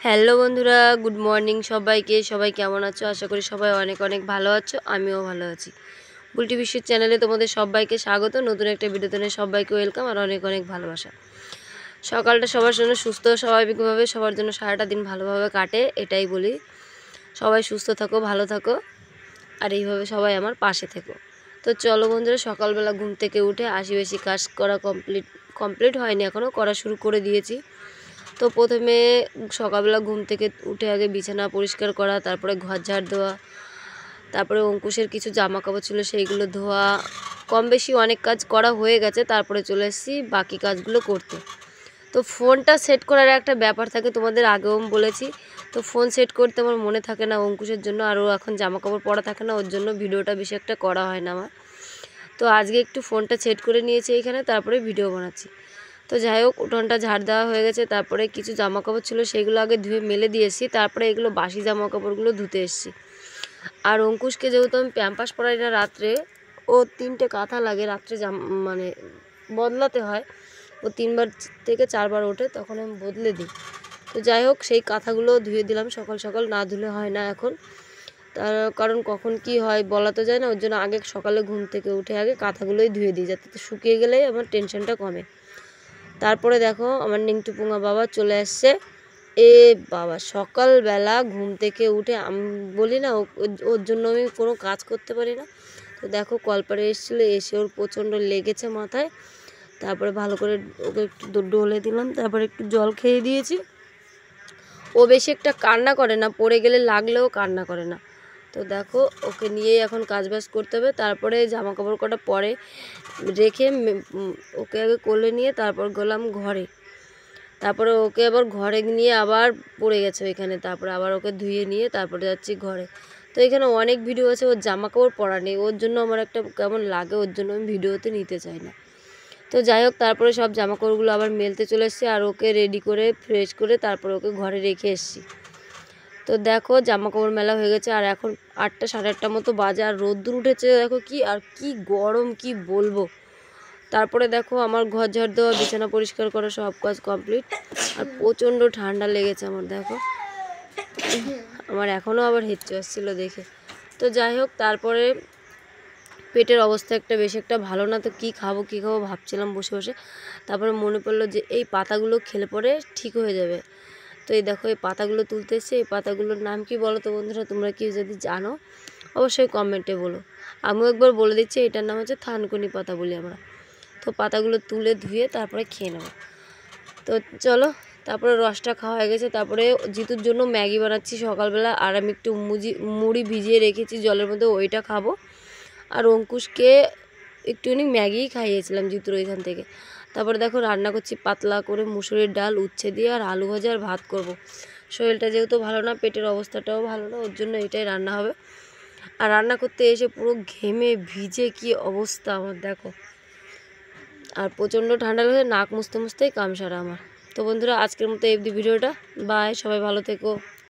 Hello বন্ধুরা, good morning সবাইকে। সবাই কেমন আছো? আশা করি সবাই অনেক অনেক ভালো আছো। আমিও ভালো আছি। বুলটি বিশ্বের চ্যানেলে তোমাদের সবাইকে স্বাগত। নতুন একটা ভিডিওতে সবাইকে ওয়েলকাম আর অনেক অনেক ভালোবাসা। সকালটা সবার জন্য সুস্থ স্বাভাবিকভাবে সবার জন্য সারাটা দিন ভালোভাবে কাটে, এটাই বলি। সবাই সুস্থ থাকো, ভালো থাকো, আর এইভাবে সবাই আমার পাশে থেকো। তো চলো বন্ধুরা, সকালবেলা ঘুম থেকে উঠে বেশি কাজ করা কমপ্লিট হয়নি, এখনও করা শুরু করে দিয়েছি। তো প্রথমে সকালবেলা ঘুম থেকে উঠে আগে বিছানা পরিষ্কার করা, তারপরে ঘর ঝাড় দেওয়া, তারপরে অঙ্কুশের কিছু জামা কাপড় ছিল সেইগুলো ধোয়া, কম বেশি অনেক কাজ করা হয়ে গেছে। তারপরে চলে এসেছি বাকি কাজগুলো করতে। তো ফোনটা সেট করার একটা ব্যাপার থাকে, তোমাদের আগেও বলেছি। তো ফোন সেট করতে আমার মনে থাকে না অঙ্কুশের জন্য, আরও এখন জামা কাপড় পরা থাকে না, ওর জন্য ভিডিওটা বেশি একটা করা হয় না আমার। তো আজকে একটু ফোনটা সেট করে নিয়েছি এইখানে, তারপরে ভিডিও বানাচ্ছি। তো যাই হোক, উঠোনটা ঝাড় দেওয়া হয়ে গেছে। তারপরে কিছু জামা কাপড় ছিল সেগুলো আগে ধুয়ে মেলে দিয়েছি, তারপরে এগুলো বাসি জামা কাপড়গুলো ধুতে এসেছি। আর অঙ্কুশকে যেহেতু আমি প্যাম্পাস পরাই না রাত্রে, ও 3টে কাঁথা লাগে রাত্রে মানে বদলাতে হয়। ও 3বার থেকে 4বার ওঠে, তখন আমি বদলে দিই। তো যাই হোক, সেই কাঁথাগুলো ধুয়ে দিলাম। সকাল সকাল না ধুলে হয় না এখন, তার কারণ কখন কি হয় বলা তো যায় না। ওর জন্য আগে সকালে ঘুম থেকে উঠে আগে কাঁথাগুলোই ধুয়ে দিই, যাতে শুকিয়ে গেলেই আমার টেনশনটা কমে। তারপরে দেখো আমার নিংটু পুঙা বাবা চলে আসছে। এ বাবা, সকালবেলা ঘুম থেকে উঠে আমি বলি না ওর জন্য আমি কোনো কাজ করতে পারি না। তো দেখো কলপারে এসেছিলো, এসে ওর প্রচণ্ড লেগেছে মাথায়। তারপরে ভালো করে ওকে একটু ডলে দিলাম, তারপরে একটু জল খেয়ে দিয়েছি। ও বেশি একটা কান্না করে না, পড়ে গেলে লাগলেও কান্না করে না। তো দেখো ওকে নিয়েই এখন কাজবাজ করতে হবে। তারপরে জামা কাপড় কটা পরে রেখে ওকে আগে কোলে নিয়ে তারপর গেলাম ঘরে। তারপরে ওকে আবার ঘরে নিয়ে আবার পড়ে গেছে ওইখানে, তারপরে আবার ওকে ধুয়ে নিয়ে তারপরে যাচ্ছি ঘরে। তো এখানে অনেক ভিডিও আছে, ওর জামা কাপড় পরা নেই, ওর জন্য আমার একটা কেমন লাগে, ওর জন্য আমি ভিডিওতে নিতে চাই না। তো যাই হোক, তারপরে সব জামা কাপড়গুলো আবার মেলতে চলে এসেছি, আর ওকে রেডি করে ফ্রেশ করে তারপরে ওকে ঘরে রেখে এসেছি। তো দেখো জামা কাপড় মেলা হয়ে গেছে, আর এখন 8টা সাড়ে 8টার মতো বাজে, আর রোদ্দুর উঠেছে দেখো, কি গরম কি বলবো। তারপরে দেখো আমার ঘর ঝাড় দেওয়া, বিছানা পরিষ্কার করা সব কাজ কমপ্লিট। আর প্রচণ্ড ঠান্ডা লেগেছে আমার, দেখো আমার এখনও আবার হেঁচে আসছিলো দেখে। তো যাই হোক, তারপরে পেটের অবস্থা বেশি একটা ভালো না। তো কী খাবো ভাবছিলাম বসে বসে। তারপরে মনে পড়লো যে এই পাতাগুলো খেলে পরে ঠিক হয়ে যাবে। তো এই দেখো এই পাতাগুলো তুলতে এসে, এই পাতাগুলোর নাম কি বলো তো বন্ধুরা? তোমরা কি যদি জানো অবশ্যই কমেন্টে বলো। আমিও একবার বলে দিচ্ছি, এটার নাম হচ্ছে থানকুনি পাতা বলি আমরা। তো পাতাগুলো তুলে ধুয়ে তারপরে খেয়ে নেবো। তো চলো, তারপরে রসটা খাওয়া হয়ে গেছে। তারপরে জিতুর জন্য ম্যাগি বানাচ্ছি সকালবেলা, আর আমি একটু মুড়ি ভিজিয়ে রেখেছি জলের মধ্যে, ওইটা খাবো। আর অঙ্কুশকে একটুখানি ম্যাগিই খাইয়েছিলাম জিতুর ওইখান থেকে। তারপরে দেখো রান্না করছি পাতলা করে মুসুরির ডাল উচ্ছে দিয়ে, আর আলু ভাজা আর ভাত করব। শরীরটা যেহেতু ভালো না, পেটের অবস্থাটাও ভালো না, ওর জন্য এটাই রান্না হবে। আর রান্না করতে এসে পুরো ঘেমে ভিজে কি অবস্থা আমার দেখো, আর প্রচণ্ড ঠান্ডা লাগে, নাক মুছতে মুছতেই কাম সারা আমার। তো বন্ধুরা, আজকের মতো এই ভিডিওটা, বাই, সবাই ভালো থেকো।